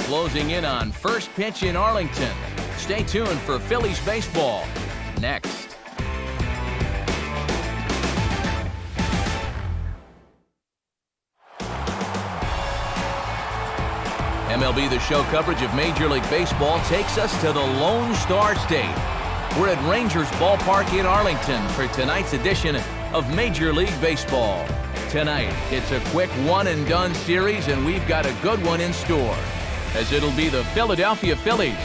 closing in on first pitch in Arlington. Stay tuned for Phillies baseball next. MLB The Show coverage of Major League Baseball takes us to the Lone Star State. We're at Rangers Ballpark in Arlington for tonight's edition of Major League Baseball. Tonight, it's a quick one-and-done series, and we've got a good one in store, as it'll be the Philadelphia Phillies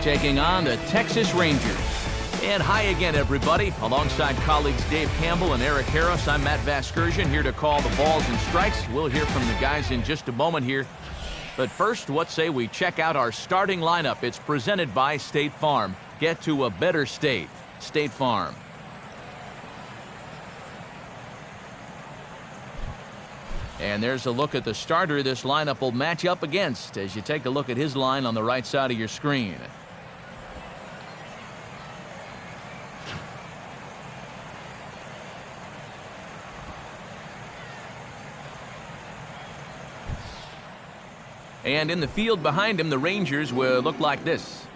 taking on the Texas Rangers. And hi again, everybody. Alongside colleagues Dave Campbell and Eric Harris, I'm Matt Vasgersian, here to call the balls and strikes. We'll hear from the guys in just a moment here. But first, what say we check out our starting lineup? It's presented by State Farm. Get to a better state. State Farm. And there's a look at the starter this lineup will match up against as you take a look at his line on the right side of your screen. And in the field behind him, the Rangers will look like this.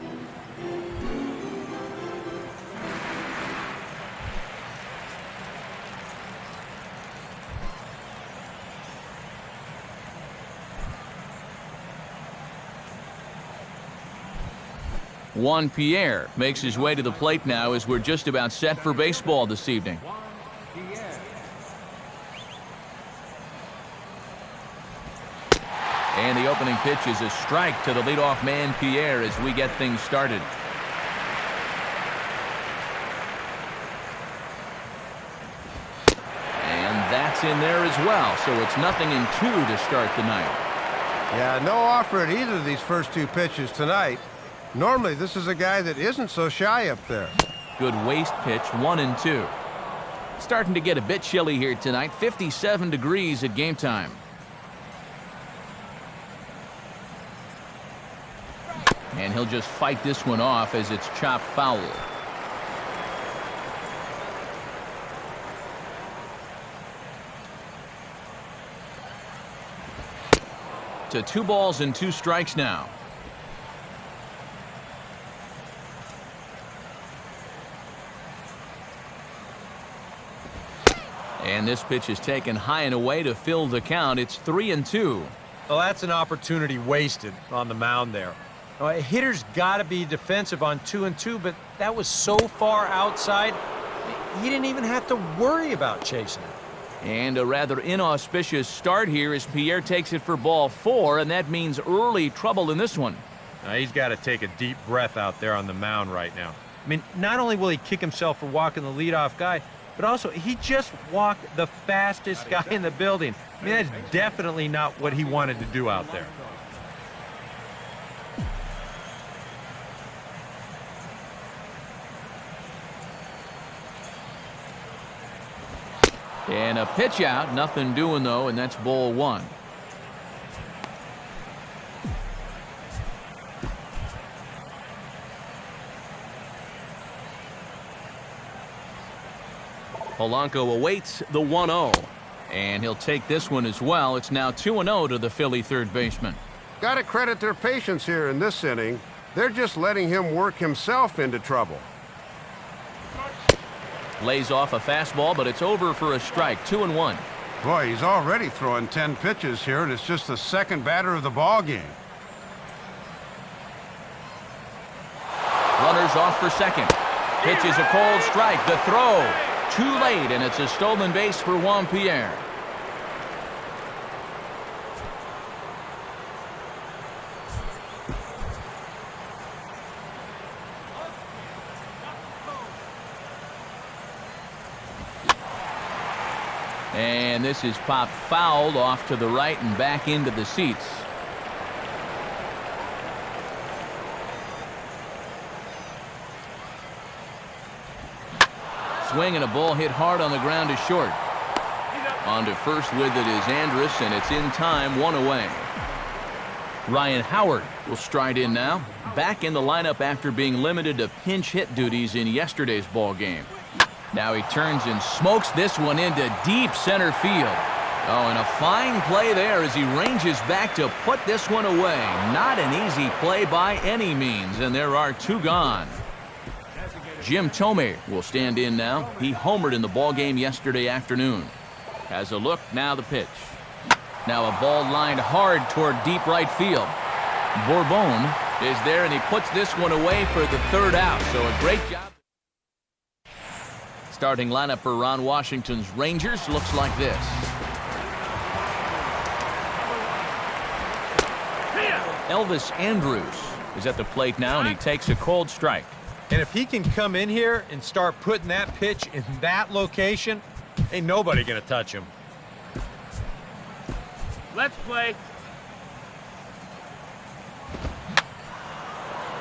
Juan Pierre makes his way to the plate now as we're just about set for baseball this evening. And the opening pitch is a strike to the leadoff man, Pierre, as we get things started. And that's in there as well, so it's 0-2 to start the night. Yeah, no offer at either of these first two pitches tonight. Normally, this is a guy that isn't so shy up there. Good waste pitch, 1-2. Starting to get a bit chilly here tonight, 57 degrees at game time. And he'll just fight this one off as it's chopped foul. To 2 balls and 2 strikes now. And this pitch is taken high and away to fill the count. It's 3-2. Well, that's an opportunity wasted on the mound there. A hitter's got to be defensive on 2-2, but that was so far outside, he didn't even have to worry about chasing it. And a rather inauspicious start here as Pierre takes it for ball 4, and that means early trouble in this one. Now, he's got to take a deep breath out there on the mound right now. I mean, not only will he kick himself for walking the leadoff guy, but also he just walked the fastest guy in the building. I mean, that's definitely not what he wanted to do out there. And a pitch out, nothing doing though, and that's ball 1. Polanco awaits the 1-0, and he'll take this one as well. It's now 2-0 to the Philly third baseman. Got to credit their patience here in this inning. They're just letting him work himself into trouble. Lays off a fastball, but it's over for a strike. 2-1. Boy, he's already throwing 10 pitches here, and it's just the second batter of the ball game. Runners off for second. Pitch is a cold strike. The throw too late, and it's a stolen base for Juan Pierre. And this is popped fouled off to the right and back into the seats. Swing and a ball hit hard on the ground to short. On to first with it is Andrus, and it's in time, 1 away. Ryan Howard will stride in now, back in the lineup after being limited to pinch hit duties in yesterday's ball game. Now he turns and smokes this one into deep center field. Oh, and a fine play there as he ranges back to put this one away. Not an easy play by any means, and there are 2 gone. Jim Thome will stand in now. He homered in the ballgame yesterday afternoon. Has a look, now the pitch. Now a ball lined hard toward deep right field. Bourbon is there, and he puts this one away for the 3rd out. So a great job. Starting lineup for Ron Washington's Rangers looks like this. Elvis Andrus is at the plate now, and he takes a cold strike. And if he can come in here and start putting that pitch in that location, ain't nobody going to touch him. Let's play.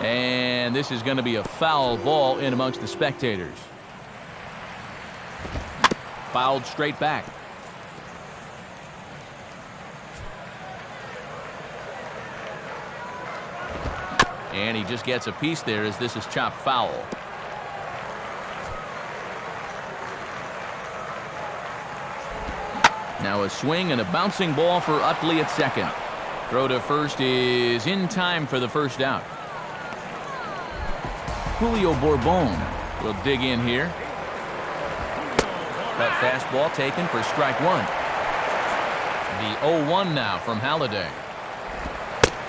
And this is going to be a foul ball in amongst the spectators. Fouled straight back. And he just gets a piece there as this is chopped foul. Now a swing and a bouncing ball for Utley at second. Throw to first is in time for the 1st out. Julio Bourbon will dig in here. Cut fastball taken for strike 1. The 0-1 now from Halladay.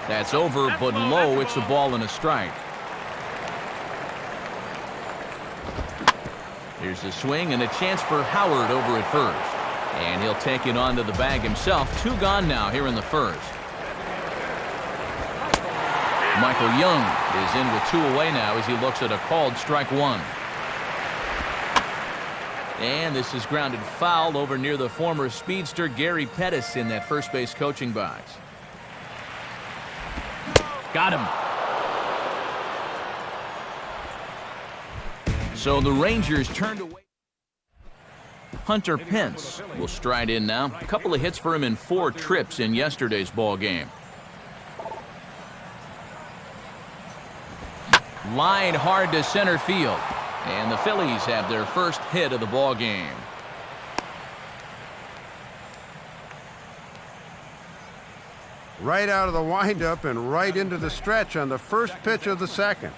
That's over, but low. It's a ball and a strike. Here's a swing and a chance for Howard over at first. And he'll take it onto the bag himself. 2 gone now here in the 1st. Michael Young is in with 2 away now as he looks at a called strike 1. And this is grounded foul over near the former speedster Gary Pettis in that first base coaching box. Got him. So the Rangers turned away. Hunter Pence will stride in now. A couple of hits for him in 4 trips in yesterday's ball game. Lined hard to center field. And the Phillies have their first hit of the ball game. Right out of the windup and right into the stretch on the first pitch of the 2nd.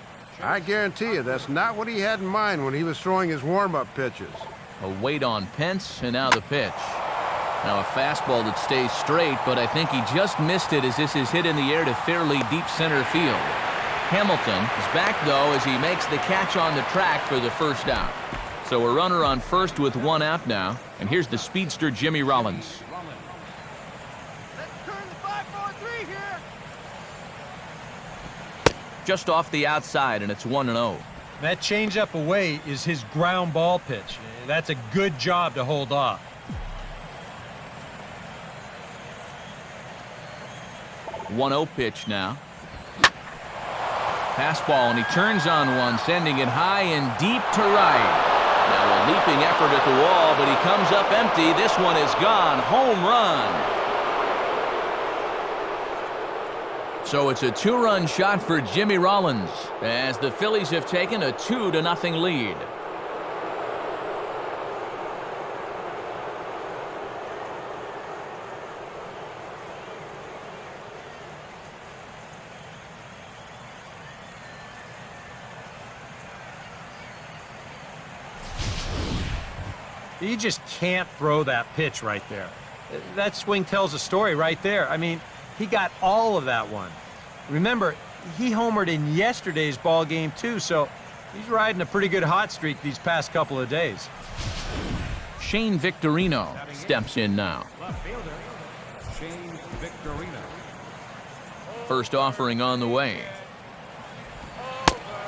I guarantee you that's not what he had in mind when he was throwing his warm-up pitches. A wait on Pence, and now the pitch. Now a fastball that stays straight, but I think he just missed it as this is hit in the air to fairly deep center field. Hamilton is back, though, as he makes the catch on the track for the 1st out. So a runner on first with 1 out now, and here's the speedster Jimmy Rollins. Just off the outside, and it's 1-0. That changeup away is his ground ball pitch. That's a good job to hold off. One-0 pitch now. Fastball, and he turns on one, sending it high and deep to right. Now a leaping effort at the wall, but he comes up empty. This one is gone. Home run. So it's a 2-run shot for Jimmy Rollins as the Phillies have taken a 2-0 lead. You just can't throw that pitch right there. That swing tells a story right there. I mean, he got all of that one. Remember, he homered in yesterday's ball game too, so he's riding a pretty good hot streak these past couple of days. Shane Victorino steps in now. First offering on the way.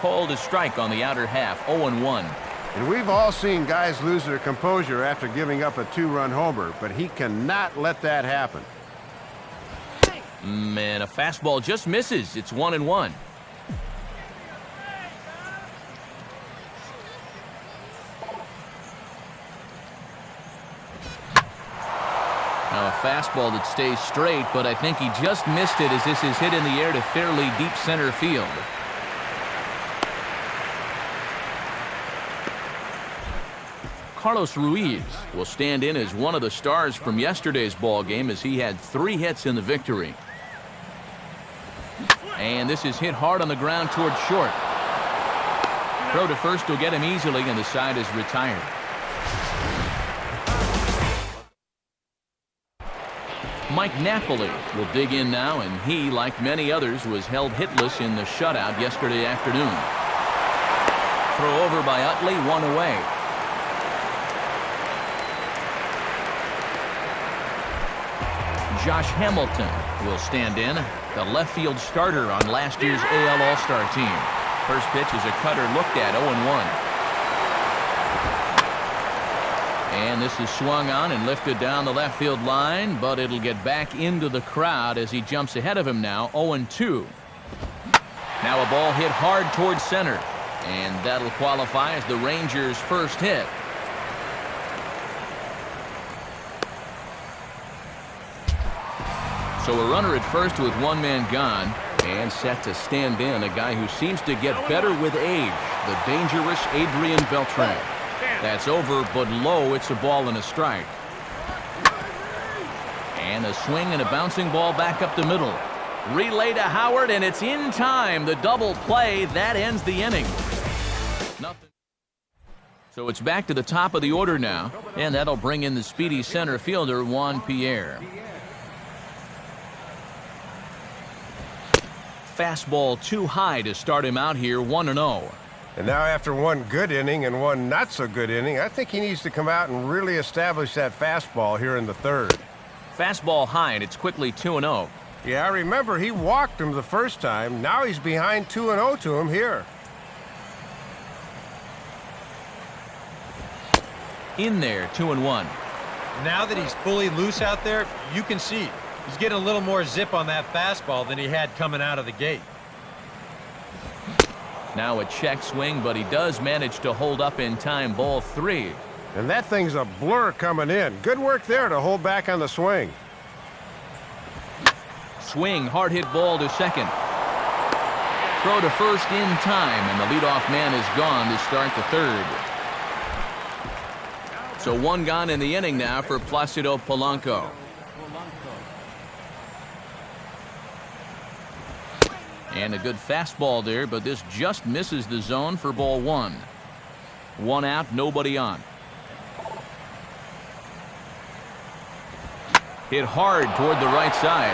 Called a strike on the outer half, 0-1. And we've all seen guys lose their composure after giving up a 2-run homer, but he cannot let that happen. And a fastball just misses. It's 1-1. Now a fastball that stays straight, but I think he just missed it as this is hit in the air to fairly deep center field. Carlos Ruiz will stand in as one of the stars from yesterday's ball game as he had 3 hits in the victory. And this is hit hard on the ground towards short. Throw to first will get him easily, and the side is retired. Mike Napoli will dig in now, and he, like many others, was held hitless in the shutout yesterday afternoon. Throw over by Utley, 1 away. Josh Hamilton will stand in, the left field starter on last year's AL All-Star team. First pitch is a cutter looked at, 0-1. And this is swung on and lifted down the left field line, but it'll get back into the crowd as he jumps ahead of him now, 0-2. Now a ball hit hard towards center, and that'll qualify as the Rangers' first hit. So a runner at first with 1 man gone, and set to stand in a guy who seems to get better with age, the dangerous Adrian Beltran. That's over, but low. It's a ball and a strike. And a swing and a bouncing ball back up the middle. Relay to Howard, and it's in time. The double play, that ends the inning. Nothing. So it's back to the top of the order now, and that'll bring in the speedy center fielder, Juan Pierre. Fastball too high to start him out here, 1-0. And now after 1 good inning and 1 not so good inning, I think he needs to come out and really establish that fastball here in the 3rd. Fastball high, and it's quickly 2-0. Yeah, I remember he walked him the first time. Now he's behind 2-0 to him here. In there, 2-1. Now that he's fully loose out there, you can see he's getting a little more zip on that fastball than he had coming out of the gate. Now a check swing, but he does manage to hold up in time, ball 3. And that thing's a blur coming in. Good work there to hold back on the swing. Swing, hard hit ball to second. Throw to first in time, and the leadoff man is gone to start the 3rd. So 1 gone in the inning now for Placido Polanco. And a good fastball there, but this just misses the zone for ball 1. 1 out, nobody on. Hit hard toward the right side.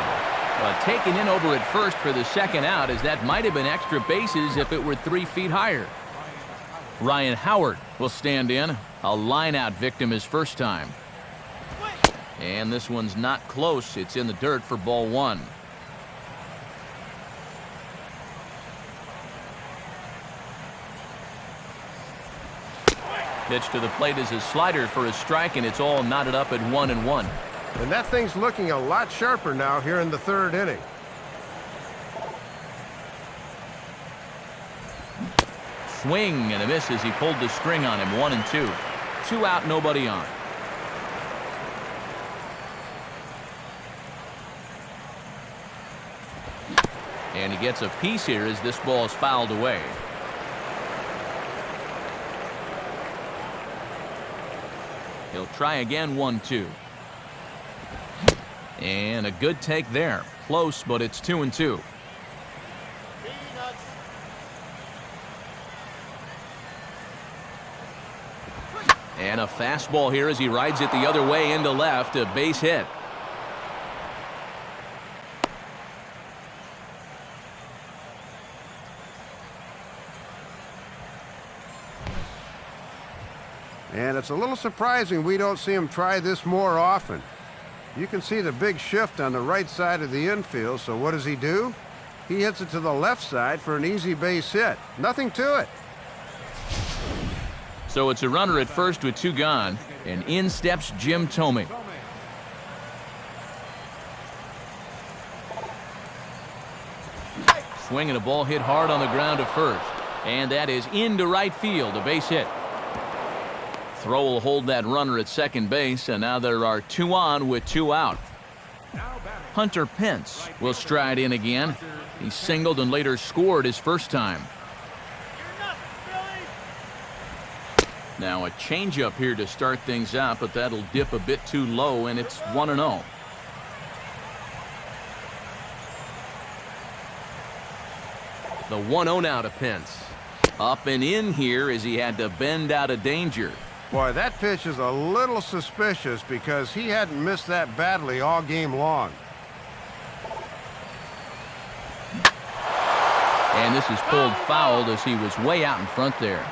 But taken in over at first for the 2nd out, as that might have been extra bases if it were 3 feet higher. Ryan Howard will stand in. A line-out victim his first time. And this one's not close. It's in the dirt for ball 1. Pitch to the plate is a slider for a strike, and it's all knotted up at 1-1. And that thing's looking a lot sharper now here in the 3rd inning. Swing and a miss as he pulled the string on him, 1-2. 2 out, nobody on. And he gets a piece here as this ball is fouled away. He'll try again, 1-2. And a good take there. Close, but it's 2-2. And a fastball here as he rides it the other way into left. A base hit. And it's a little surprising we don't see him try this more often. You can see the big shift on the right side of the infield, so what does he do? He hits it to the left side for an easy base hit. Nothing to it. So it's a runner at first with 2 gone, and in steps Jim Thome. Swinging a ball hit hard on the ground to first, and that is into right field, a base hit. Throw will hold that runner at second base, and now there are 2 on with 2 out. Hunter Pence will stride in again. He singled and later scored his first time. Now a changeup here to start things out, but that'll dip a bit too low, and it's 1-0. The 1-0 now to Pence. Up and in here as he had to bend out of danger. Boy, that pitch is a little suspicious because he hadn't missed that badly all game long. And this is pulled foul as he was way out in front there.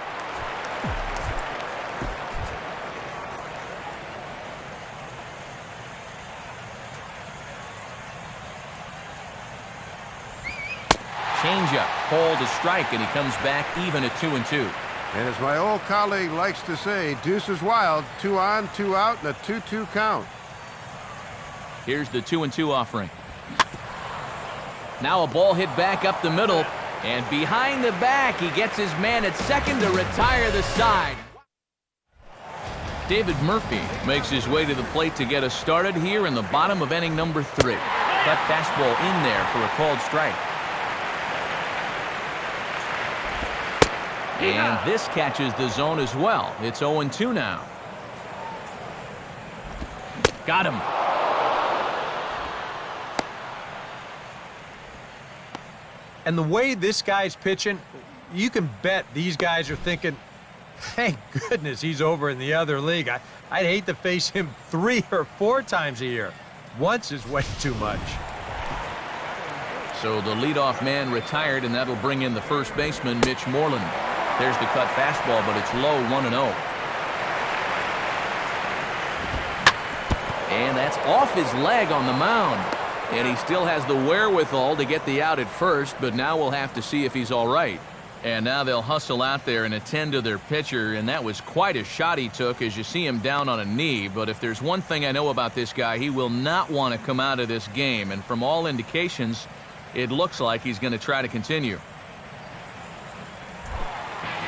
Changeup, called a strike, and he comes back even at 2-2. And as my old colleague likes to say, deuce is wild, 2 on, 2 out, and a 2-2 count. Here's the 2-2 offering. Now a ball hit back up the middle, and behind the back, he gets his man at second to retire the side. David Murphy makes his way to the plate to get us started here in the bottom of inning number 3. Cut fastball in there for a called strike. And this catches the zone as well. It's 0-2 now. Got him. And the way this guy's pitching, you can bet these guys are thinking, thank goodness he's over in the other league. I'd hate to face him 3 or 4 times a year. Once is way too much. So the leadoff man retired, and that'll bring in the first baseman, Mitch Moreland. There's the cut fastball, but it's low, 1-0. And that's off his leg on the mound. And he still has the wherewithal to get the out at first, but now we'll have to see if he's all right. And now they'll hustle out there and attend to their pitcher, and that was quite a shot he took as you see him down on a knee. But if there's one thing I know about this guy, he will not want to come out of this game. And from all indications, it looks like he's going to try to continue.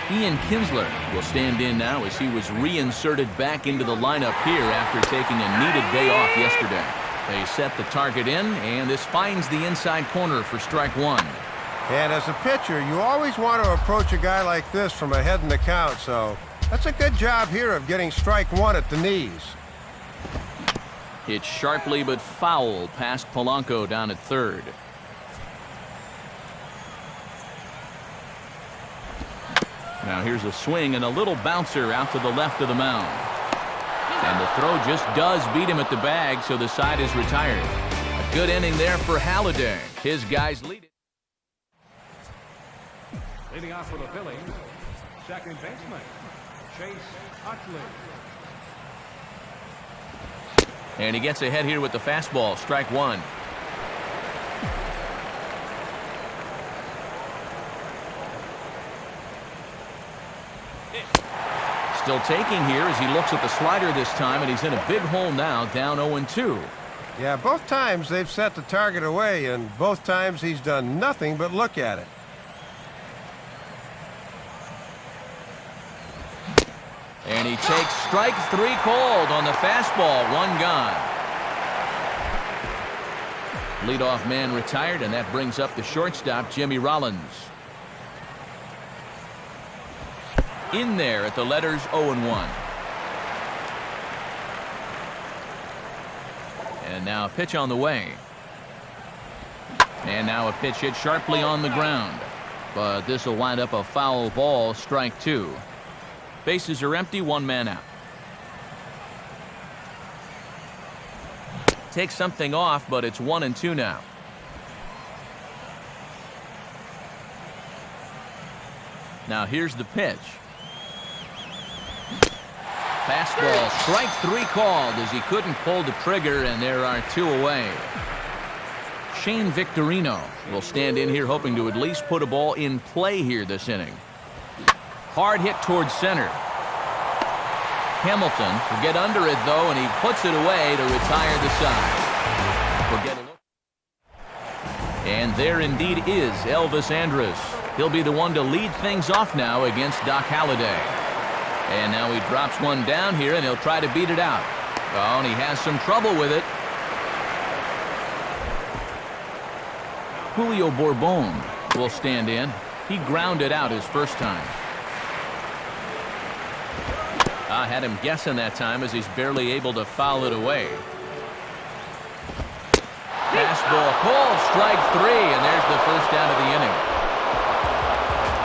Ian Kinsler will stand in now as he was reinserted back into the lineup here after taking a needed day off yesterday. They set the target in, and this finds the inside corner for strike 1. And as a pitcher, you always want to approach a guy like this from ahead in the count, so that's a good job here of getting strike 1 at the knees. Hit sharply but foul past Polanco down at third. Now here's a swing and a little bouncer out to the left of the mound. And the throw just does beat him at the bag, so the side is retired. A good inning there for Halladay. His guys lead it. Leading off for the Phillies, second baseman, Chase Utley. And he gets ahead here with the fastball, strike 1. Still taking here as he looks at the slider this time, and he's in a big hole now, down 0-2. Yeah, both times they've set the target away, and both times he's done nothing but look at it. And he takes strike 3 called on the fastball, 1 gone. Leadoff man retired, and that brings up the shortstop, Jimmy Rollins. In there at the letters 0-1. And now a pitch on the way. And now a pitch hit sharply on the ground. But this will wind up a foul ball, strike 2. Bases are empty, 1 man out. Takes something off, but it's 1-2 now. Now here's the pitch. Fastball, strike 3 called as he couldn't pull the trigger, and there are 2 away. Shane Victorino will stand in here hoping to at least put a ball in play here this inning. Hard hit towards center. Hamilton will get under it though, and he puts it away to retire the side. We'll get a look. And there indeed is Elvis Andrus. He'll be the one to lead things off now against Doc Halladay. And now he drops one down here, and he'll try to beat it out. Oh, and he has some trouble with it. Julio Bourbon will stand in. He grounded out his first time. I had him guessing that time as he's barely able to foul it away. Fastball called, strike 3, and there's the first out of the inning.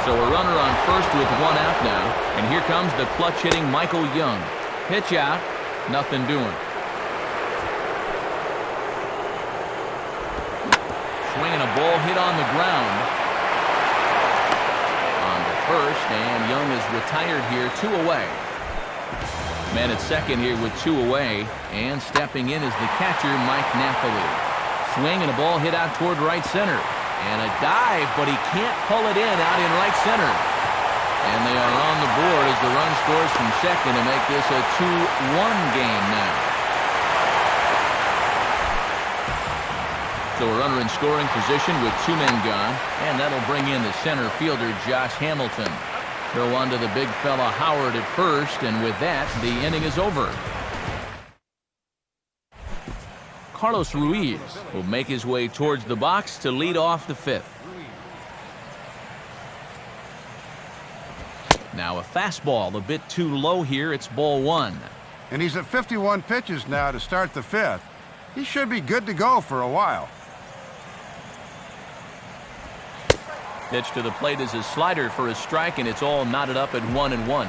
So a runner on first with 1 out now, and here comes the clutch-hitting Michael Young. Pitch out, nothing doing. Swinging a ball hit on the ground. On to first, and Young is retired here, 2 away. Man at second here with 2 away, and stepping in is the catcher, Mike Napoli. Swing and a ball hit out toward right center. And a dive, but he can't pull it in out in right center. And they are on the board as the run scores from second to make this a 2-1 game now. So a runner in scoring position with 2 men gone. And that'll bring in the center fielder, Josh Hamilton. Throw on to the big fella Howard at first, and with that, the inning is over. Carlos Ruiz will make his way towards the box to lead off the 5th. Now a fastball, a bit too low here. It's ball 1. And he's at 51 pitches now to start the 5th. He should be good to go for a while. Pitch to the plate is a slider for a strike, and it's all knotted up at 1-1.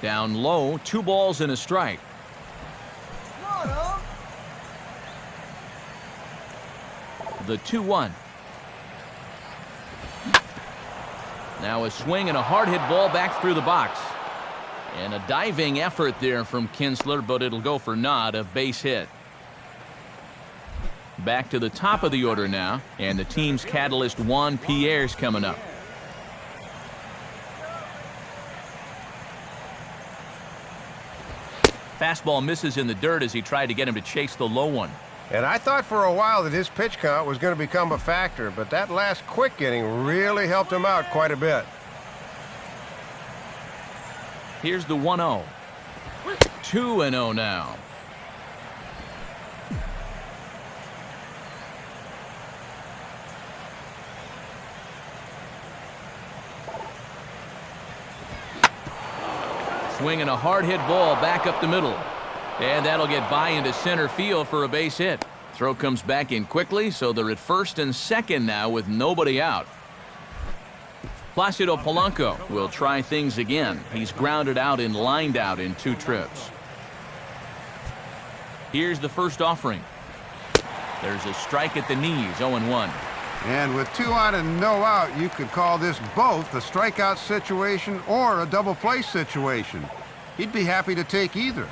Down low, 2 balls and a strike. The 2-1. Now a swing and a hard hit ball back through the box. And a diving effort there from Kinsler, but it'll go for naught, a base hit. Back to the top of the order now, and the team's catalyst Juan Pierre's coming up. Fastball misses in the dirt as he tried to get him to chase the low one. And I thought for a while that his pitch count was going to become a factor, but that last quick inning really helped him out quite a bit. Here's the 1-0. 2-0 now. Swinging a hard hit ball back up the middle. And that'll get by into center field for a base hit. Throw comes back in quickly, so they're at first and second now with nobody out. Placido Polanco will try things again. He's grounded out and lined out in 2 trips. Here's the first offering. There's a strike at the knees, 0-1. And with 2 on and no out, you could call this both a strikeout situation or a double play situation. He'd be happy to take either.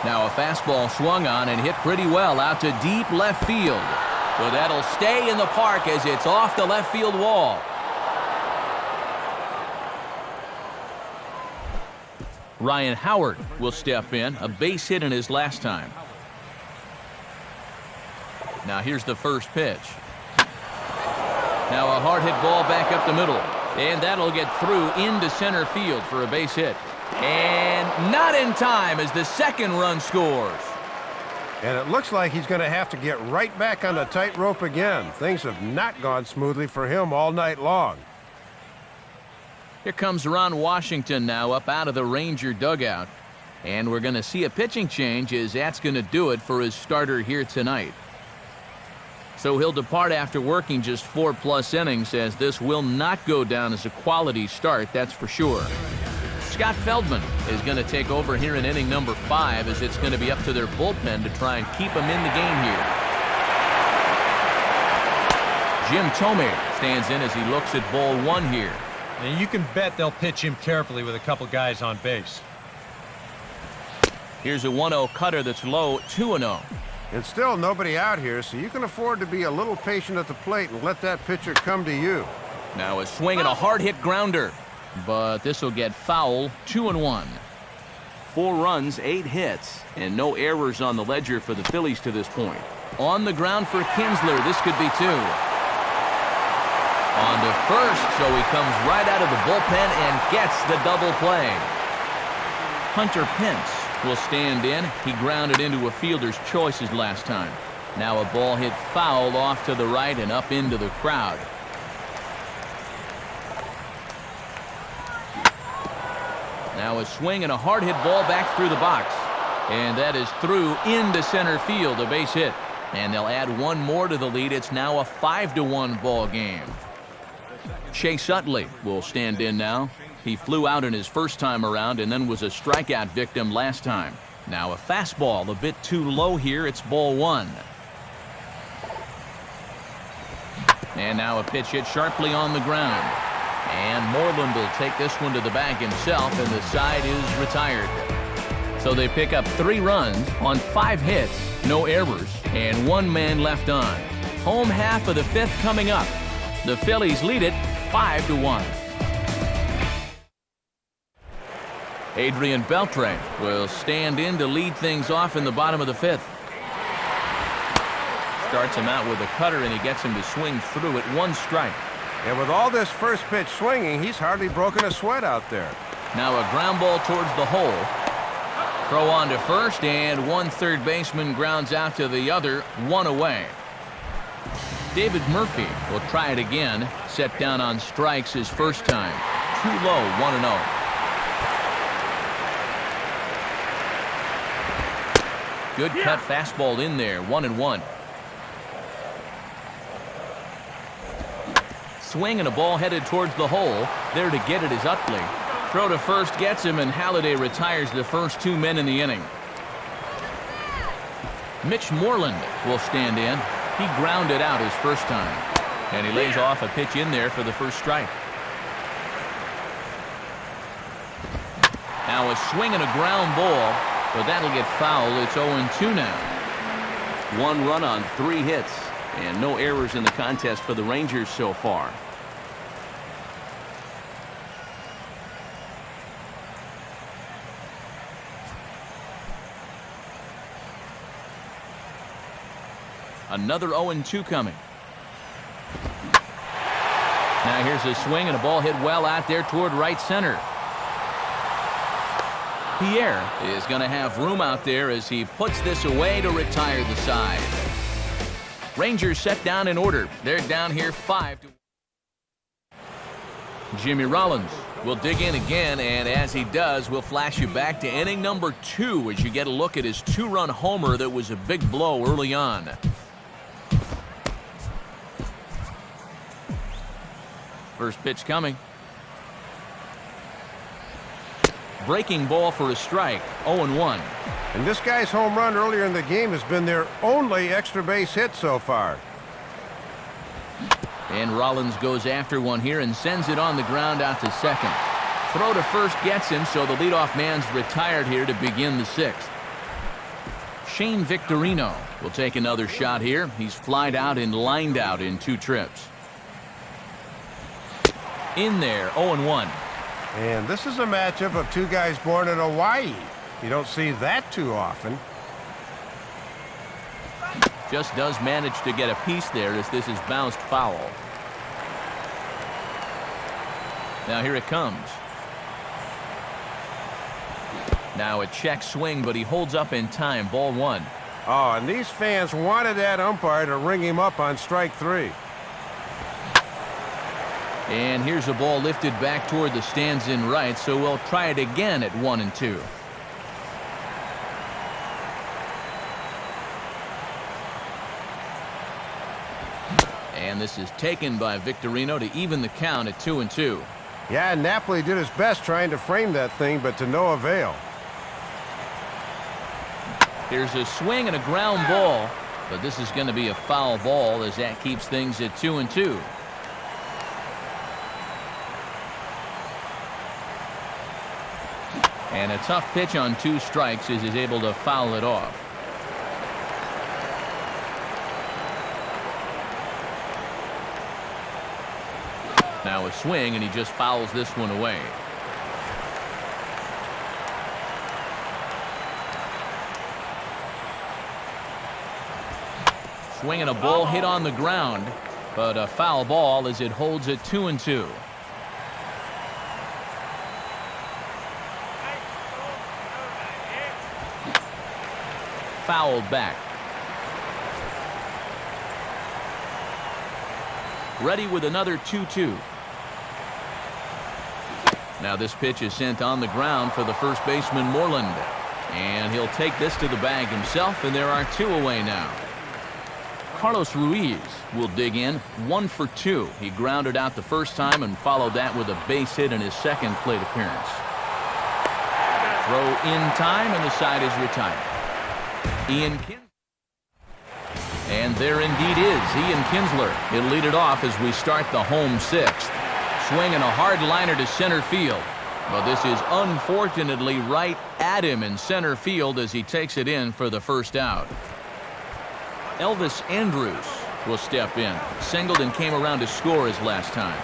Now a fastball swung on and hit pretty well out to deep left field. But that'll stay in the park as it's off the left field wall. Ryan Howard will step in, a base hit in his last time. Now here's the first pitch. Now a hard hit ball back up the middle, and that'll get through into center field for a base hit. And not in time as the second run scores. And it looks like he's going to have to get right back on the tightrope again. Things have not gone smoothly for him all night long. Here comes Ron Washington now up out of the Ranger dugout. And we're going to see a pitching change as that's going to do it for his starter here tonight. So he'll depart after working just 4+ innings, as this will not go down as a quality start, that's for sure. Scott Feldman is going to take over here in inning number 5, as it's going to be up to their bullpen to try and keep him in the game here. Jim Thome stands in as he looks at ball 1 here. And you can bet they'll pitch him carefully with a couple guys on base. Here's a 1-0 cutter that's low, 2-0. And still nobody out here, so you can afford to be a little patient at the plate and let that pitcher come to you. Now a swing and a hard hit grounder, but this will get foul, 2-1. 4 runs, 8 hits, and no errors on the ledger for the Phillies to this point. On the ground for Kinsler, this could be 2. On to first, so he comes right out of the bullpen and gets the double play. Hunter Pence will stand in. He grounded into a fielder's choices last time. Now a ball hit foul off to the right and up into the crowd. Now a swing and a hard hit ball back through the box. And that is through into center field, a base hit. And they'll add one more to the lead. It's now a 5-1 ball game. Chase Utley will stand in now. He flew out in his first time around and then was a strikeout victim last time. Now a fastball a bit too low here. It's ball one. And now a pitch hit sharply on the ground. And Moreland will take this one to the bag himself, and the side is retired. So they pick up 3 runs on 5 hits, no errors, and 1 man left on. Home half of the 5th coming up. The Phillies lead it 5-1. Adrian Beltre will stand in to lead things off in the bottom of the 5th. Starts him out with a cutter, and he gets him to swing through it. 1 strike. And with all this first pitch swinging, he's hardly broken a sweat out there. Now a ground ball towards the hole. Throw on to first, and 1 third baseman grounds out to the other, 1 away. David Murphy will try it again. Set down on strikes his first time. Too low, 1-0. Good cut fastball in there, 1-1. Swing and a ball headed towards the hole. There to get it is Utley. Throw to first gets him, and Halladay retires the first 2 men in the inning. Mitch Moreland will stand in. He grounded out his first time. And he lays off a pitch in there for the first strike. Now a swing and a ground ball, but that'll get foul. It's 0-2 now. 1 run on 3 hits, and no errors in the contest for the Rangers so far. Another 0-2 coming. Now here's a swing and a ball hit well out there toward right center. Pierre is going to have room out there as he puts this away to retire the side. Rangers set down in order. They're down here 5-1. Jimmy Rollins will dig in again, and as he does, we'll flash you back to inning number 2 as you get a look at his 2-run homer that was a big blow early on. First pitch coming. Breaking ball for a strike, 0-1. And this guy's home run earlier in the game has been their only extra base hit so far. And Rollins goes after one here and sends it on the ground out to second. Throw to first gets him, so the leadoff man's retired here to begin the 6th. Shane Victorino will take another shot here. He's flied out and lined out in 2 trips. In there, 0-1. And this is a matchup of 2 guys born in Hawaii. You don't see that too often. Just does manage to get a piece there as this is bounced foul. Now here it comes. Now a check swing, but he holds up in time. Ball 1. Oh, and these fans wanted that umpire to ring him up on strike 3. And here's a ball lifted back toward the stands in right, so we'll try it again at 1-2. And this is taken by Victorino to even the count at 2-2. Yeah, Napoli did his best trying to frame that thing, but to no avail. Here's a swing and a ground ball, but this is going to be a foul ball as that keeps things at 2-2. And a tough pitch on 2 strikes as he's able to foul it off. Now a swing, and he just fouls this one away. Swing and a ball hit on the ground, but a foul ball as it holds at 2-2. Fouled back. Ready with another 2-2. Now this pitch is sent on the ground for the first baseman, Moreland. And he'll take this to the bag himself, and there are 2 away now. Carlos Ruiz will dig in, 1 for 2. He grounded out the first time and followed that with a base hit in his second plate appearance. Throw in time, and the side is retired. And there indeed is Ian Kinsler. He'll lead it off as we start the home 6th. Swinging a hard liner to center field. But this is unfortunately right at him in center field as he takes it in for the first out. Elvis Andrus will step in. Singled and came around to score his last time.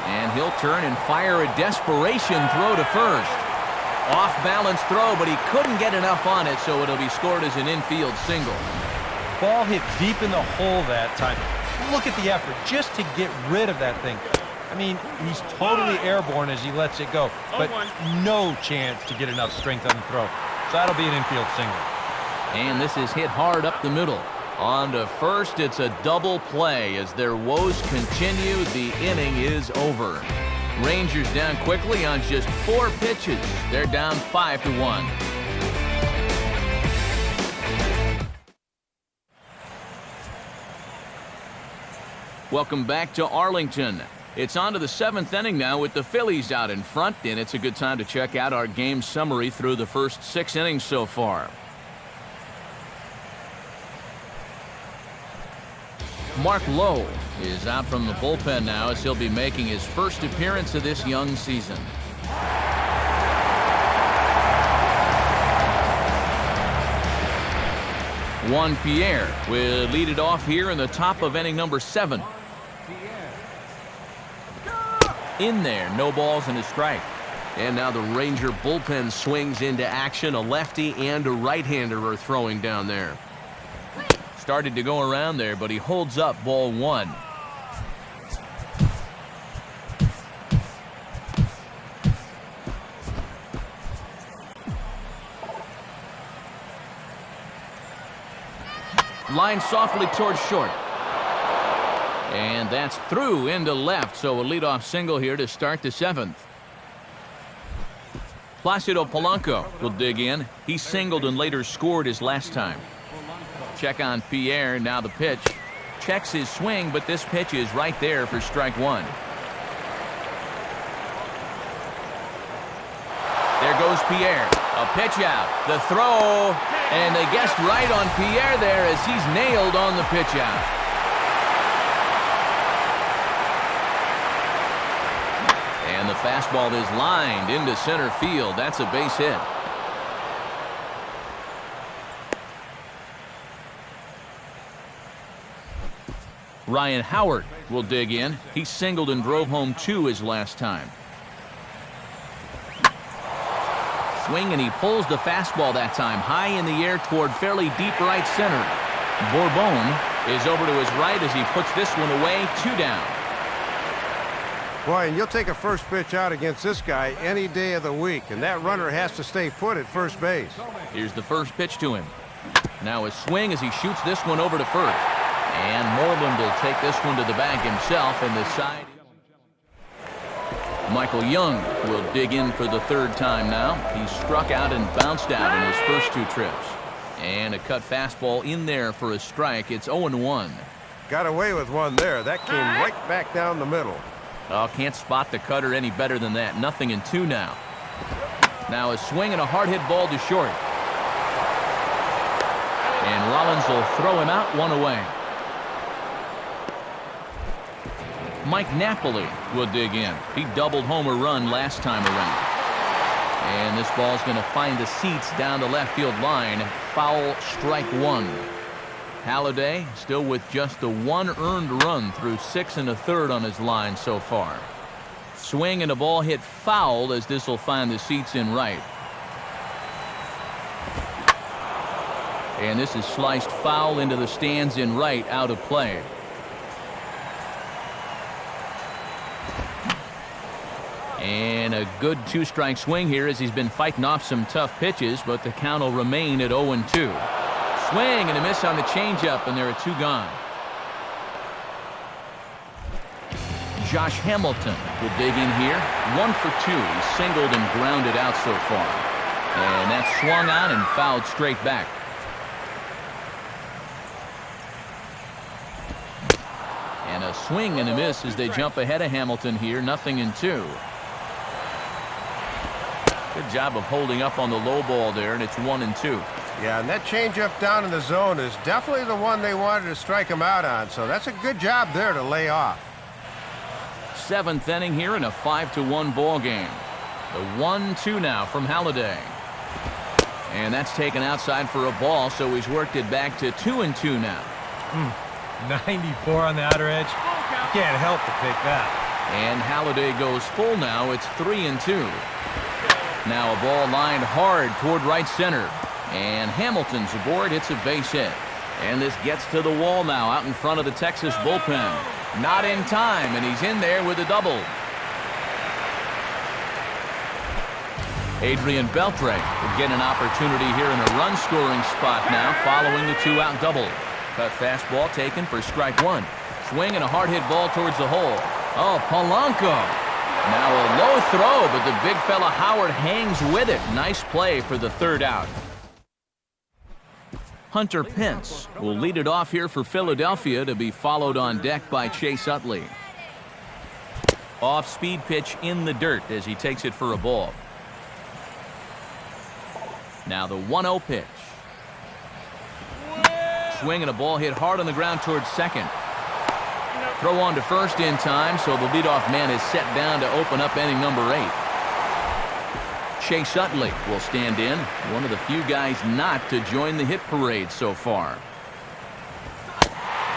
And he'll turn and fire a desperation throw to first. Off-balance throw, but he couldn't get enough on it, so it'll be scored as an infield single. Ball hit deep in the hole that time. Look at the effort just to get rid of that thing. I mean, he's totally airborne as he lets it go, but no chance to get enough strength on the throw. So that'll be an infield single. And this is hit hard up the middle. On to first, it's a double play. As their woes continue, the inning is over. Rangers down quickly on just 4 pitches. They're down 5-1. Welcome back to Arlington. It's on to the 7th inning now with the Phillies out in front, and it's a good time to check out our game summary through the first 6 innings so far. Mark Lowe is out from the bullpen now as he'll be making his first appearance of this young season. Juan Pierre will lead it off here in the top of inning number 7. In there, no balls and a strike. And now the Ranger bullpen swings into action. A lefty and a right-hander are throwing down there. Started to go around there, but he holds up ball 1. Line softly towards short. And that's through into left, so a leadoff single here to start the 7th. Placido Polanco will dig in. He singled and later scored his last time. Check on Pierre, now the pitch. Checks his swing, but this pitch is right there for strike 1. There goes Pierre. A pitch out. The throw. And they guessed right on Pierre there as he's nailed on the pitch out. And the fastball is lined into center field. That's a base hit. Ryan Howard will dig in. He singled and drove home 2 his last time. Swing, and he pulls the fastball that time high in the air toward fairly deep right center. Bourbon is over to his right as he puts this one away. 2 down. Boy, and you'll take a first pitch out against this guy any day of the week, and that runner has to stay put at first base. Here's the first pitch to him. Now a swing as he shoots this one over to first. And Moreland will take this one to the bag himself, and the side. Michael Young will dig in for the 3rd time now. He struck out and bounced out in his first 2 trips. And a cut fastball in there for a strike. It's 0-1. Got away with one there. That came right back down the middle. Oh, can't spot the cutter any better than that. 0-2 now. Now a swing and a hard hit ball to short. And Rollins will throw him out, 1 away. Mike Napoli will dig in. He doubled home a run last time around. And this ball's going to find the seats down the left field line. Foul, strike 1. Halladay still with just the 1 earned run through 6 1/3 on his line so far. Swing and a ball hit foul as this will find the seats in right. And this is sliced foul into the stands in right, out of play. And a good 2-strike swing here as he's been fighting off some tough pitches, but the count will remain at 0-2. Swing and a miss on the changeup, and there are 2 gone. Josh Hamilton will dig in here. 1 for 2. He's singled and grounded out so far. And that's swung on and fouled straight back. And a swing and a miss as they jump ahead of Hamilton here. 0-2. Good job of holding up on the low ball there, and it's 1-2. Yeah, and that changeup down in the zone is definitely the one they wanted to strike him out on, so that's a good job there to lay off. 7th inning here in a 5-1 ball game. The 1-2 now from Halladay. And that's taken outside for a ball, so he's worked it back to 2-2 now. 94 on the outer edge. You can't help but pick that. And Halladay goes full now. It's 3-2. Now a ball lined hard toward right center. And Hamilton's aboard. It's a base hit. And this gets to the wall now out in front of the Texas bullpen. Not in time, and he's in there with a double. Adrian Beltre will get an opportunity here in a run-scoring spot now following the 2-out double. Cut fastball taken for strike 1. Swing and a hard-hit ball towards the hole. Oh, Polanco. Now a low throw, but the big fella Howard hangs with it. Nice play for the 3rd out. Hunter Pence will lead it off here for Philadelphia to be followed on deck by Chase Utley. Off-speed pitch in the dirt as he takes it for a ball. Now the 1-0 pitch. Swing and a ball hit hard on the ground towards second. Throw on to first in time, so the leadoff man is set down to open up inning number 8. Chase Utley will stand in, one of the few guys not to join the hit parade so far.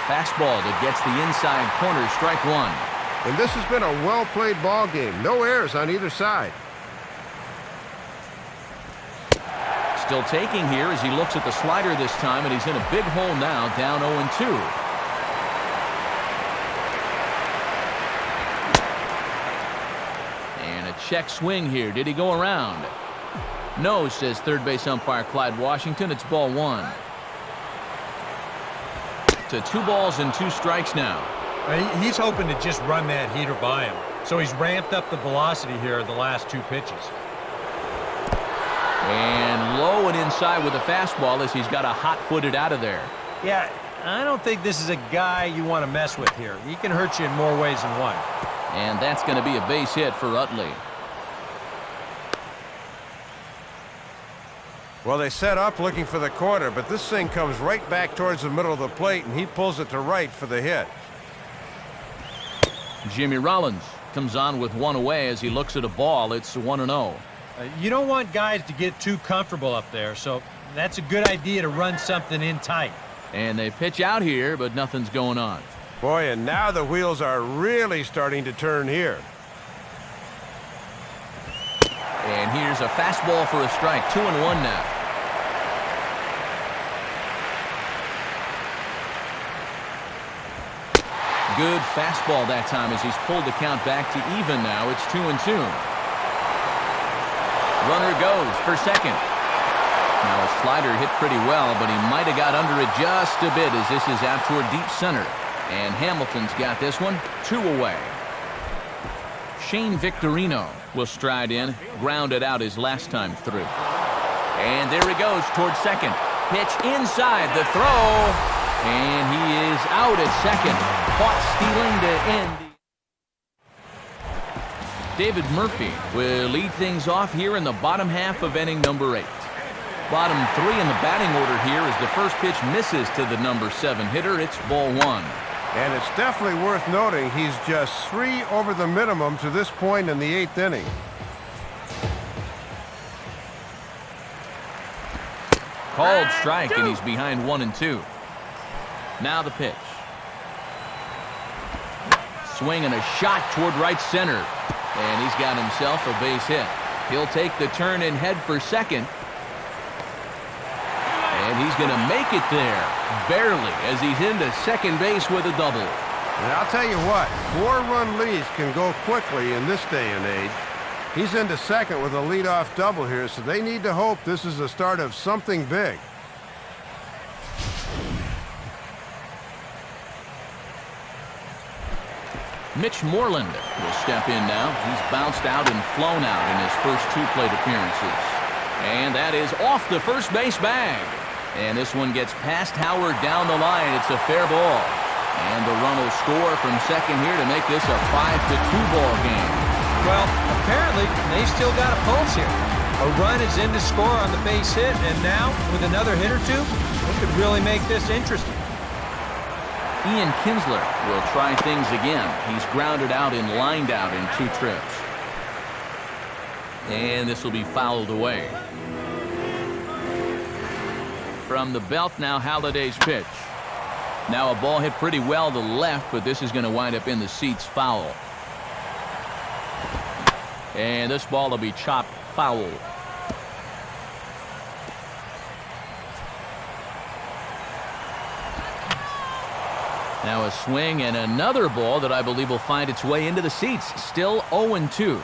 Fastball that gets the inside corner, strike 1. And this has been a well-played ball game. No errors on either side. Still taking here as he looks at the slider this time, and he's in a big hole now, down 0-2. And a check swing here. Did he go around? No, says third base umpire Clyde Washington. It's ball 1. To 2 balls and 2 strikes now. He's hoping to just run that heater by him. So he's ramped up the velocity here in the last 2 pitches. And low and inside with a fastball as he's got a hot-footed out of there. Yeah, I don't think this is a guy you want to mess with here. He can hurt you in more ways than one. And that's going to be a base hit for Utley. Well, they set up looking for the corner, but this thing comes right back towards the middle of the plate, and he pulls it to right for the hit. Jimmy Rollins comes on with 1 away as he looks at a ball. It's 1-0. You don't want guys to get too comfortable up there, so that's a good idea to run something in tight. And they pitch out here, but nothing's going on. Boy, and now the wheels are really starting to turn here. And here's a fastball for a strike. 2-1 now. Good fastball that time as he's pulled the count back to even now. It's 2-2. Runner goes for second. Now a slider hit pretty well, but he might have got under it just a bit as this is out toward deep center. And Hamilton's got this one 2 away. Shane Victorino will stride in, grounded out his last time through. And there he goes towards second. Pitch inside the throw. And he is out at second. Caught stealing to end. David Murphy will lead things off here in the bottom half of inning number 8. Bottom 3 in the batting order here as the first pitch misses to the number 7 hitter. It's ball 1. And it's definitely worth noting he's just 3 over the minimum to this point in the 8th inning. Called strike, and he's behind 1-2. Now the pitch. Swing and a shot toward right center. And he's got himself a base hit. He'll take the turn and head for second. And he's going to make it there, barely, as he's into second base with a double. And I'll tell you what, 4-run leads can go quickly in this day and age. He's into second with a leadoff double here, so they need to hope this is the start of something big. Mitch Moreland will step in now. He's bounced out and flown out in his first 2 plate appearances. And that is off the first base bag. And this one gets past Howard down the line. It's a fair ball. And the run will score from second here to make this a 5-2 ball game. Well, apparently they still got a pulse here. A run is in to score on the base hit, and now with another hit or two, it could really make this interesting. Ian Kinsler will try things again. He's grounded out and lined out in 2 trips. And this will be fouled away. From the belt now, Halliday's pitch. Now a ball hit pretty well to left, but this is going to wind up in the seats foul. And this ball will be chopped foul. Now a swing and another ball that I believe will find its way into the seats. Still 0-2.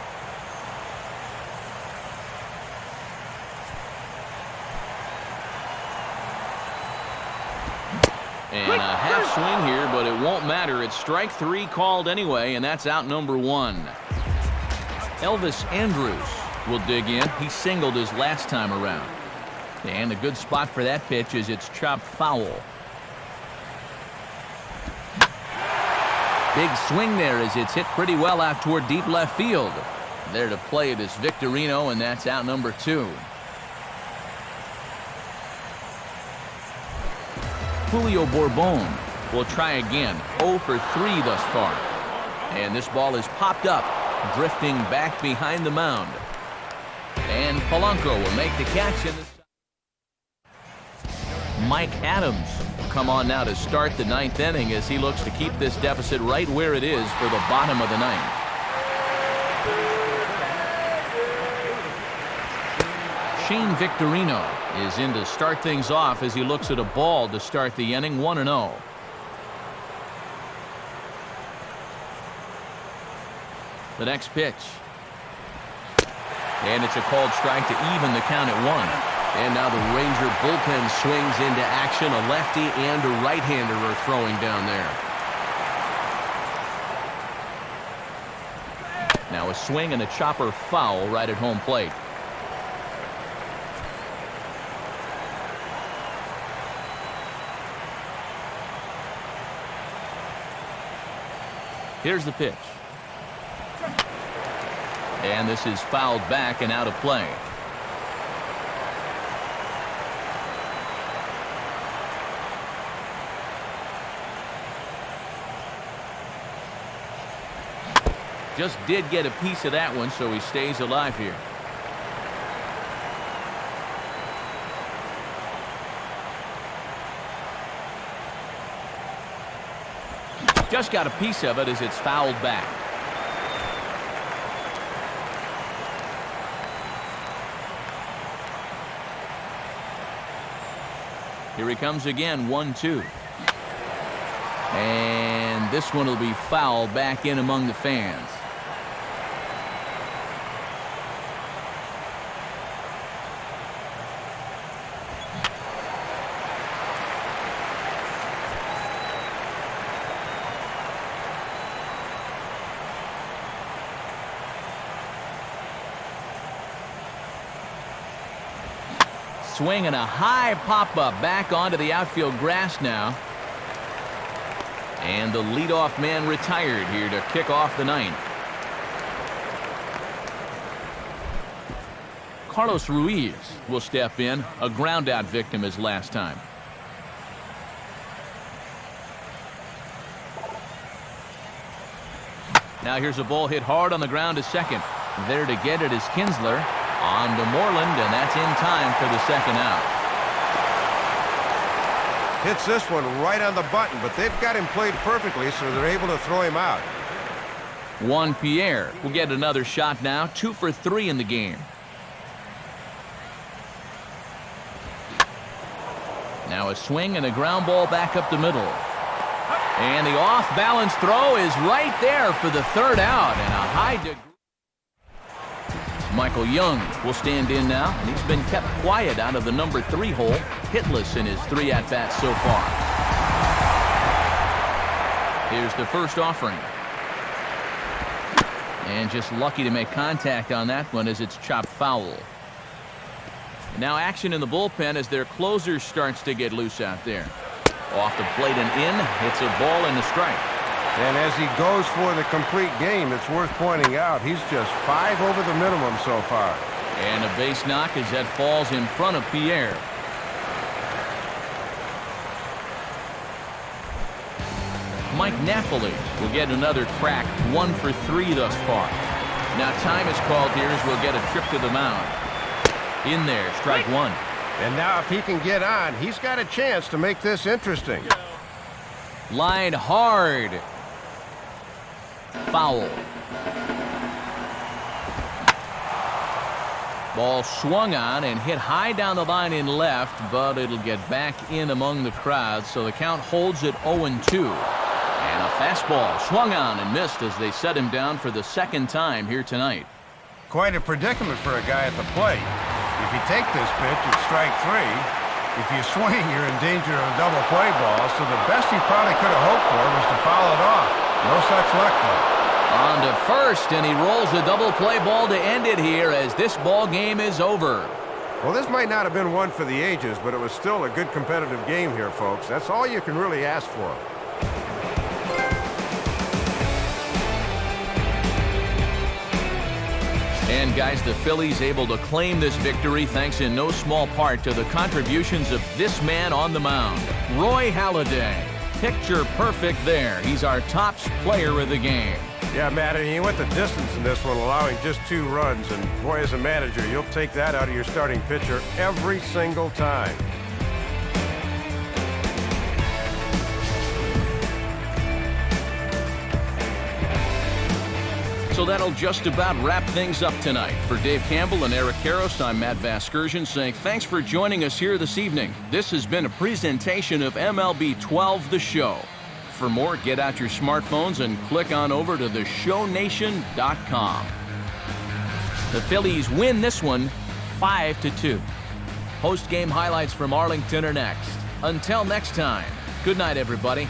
And a half swing here, but it won't matter. It's strike 3 called anyway, and that's out number 1. Elvis Andrus will dig in. He singled his last time around. And a good spot for that pitch is it's chopped foul. Big swing there as it's hit pretty well out toward deep left field. There to play it is Victorino, and that's out number 2. Julio Bourbon will try again. 0 for 3 thus far. And this ball is popped up, drifting back behind the mound. And Polanco will make the catch in the... Mike Adams will come on now to start the 9th inning as he looks to keep this deficit right where it is for the bottom of the 9th. Shane Victorino is in to start things off as he looks at a ball to start the inning. 1-0. The next pitch. And it's a called strike to even the count at 1. And now the Ranger bullpen swings into action. A lefty and a right-hander are throwing down there. Now a swing and a chopper foul right at home plate. Here's the pitch. And this is fouled back and out of play. Just did get a piece of that one, so he stays alive here. Just got a piece of it as it's fouled back. Here he comes again, 1-2. And this one will be fouled back in among the fans. Swing and a high pop-up back onto the outfield grass now. And the leadoff man retired here to kick off the 9th. Carlos Ruiz will step in, a ground-out victim as last time. Now here's a ball hit hard on the ground to second. There to get it is Kinsler. On to Moreland, and that's in time for the second out. Hits this one right on the button, but they've got him played perfectly, so they're able to throw him out. Juan Pierre will get another shot now. 2 for 3 in the game. Now a swing and a ground ball back up the middle. And the off-balance throw is right there for the 3rd out, and a high degree. Michael Young will stand in now, and he's been kept quiet out of the number 3 hole, hitless in his 3 at-bats so far. Here's the first offering. And just lucky to make contact on that one as it's chopped foul. Now action in the bullpen as their closer starts to get loose out there. Off the plate and in. It's a ball and a strike. And as he goes for the complete game, it's worth pointing out he's just 5 over the minimum so far. And a base knock as that falls in front of Pierre. Mike Napoli will get another crack, 1 for 3 thus far. Now time is called here as we'll get a trip to the mound. In there, strike 1. And now if he can get on, he's got a chance to make this interesting. Line hard. Foul. Ball swung on and hit high down the line in left, but it'll get back in among the crowd, so the count holds at 0-2. And a fastball swung on and missed as they set him down for the second time here tonight. Quite a predicament for a guy at the plate. If you take this pitch, it's strike 3. If you swing, you're in danger of a double play ball, so the best he probably could have hoped for was to foul it off. No such luck, though. On to first, and he rolls the double play ball to end it here as this ball game is over. Well, this might not have been one for the ages, but it was still a good competitive game here, folks. That's all you can really ask for. And guys, the Phillies able to claim this victory thanks in no small part to the contributions of this man on the mound, Roy Halladay. Picture perfect there. He's our top player of the game. Yeah, Matt, and he went the distance in this one, allowing just 2 runs. And boy, as a manager, you'll take that out of your starting pitcher every single time. So that'll just about wrap things up tonight. For Dave Campbell and Eric Karros, I'm Matt Vasgersian saying thanks for joining us here this evening. This has been a presentation of MLB 12 The Show. For more, get out your smartphones and click on over to theshownation.com. The Phillies win this one 5-2. Post-game highlights from Arlington are next. Until next time, good night, everybody.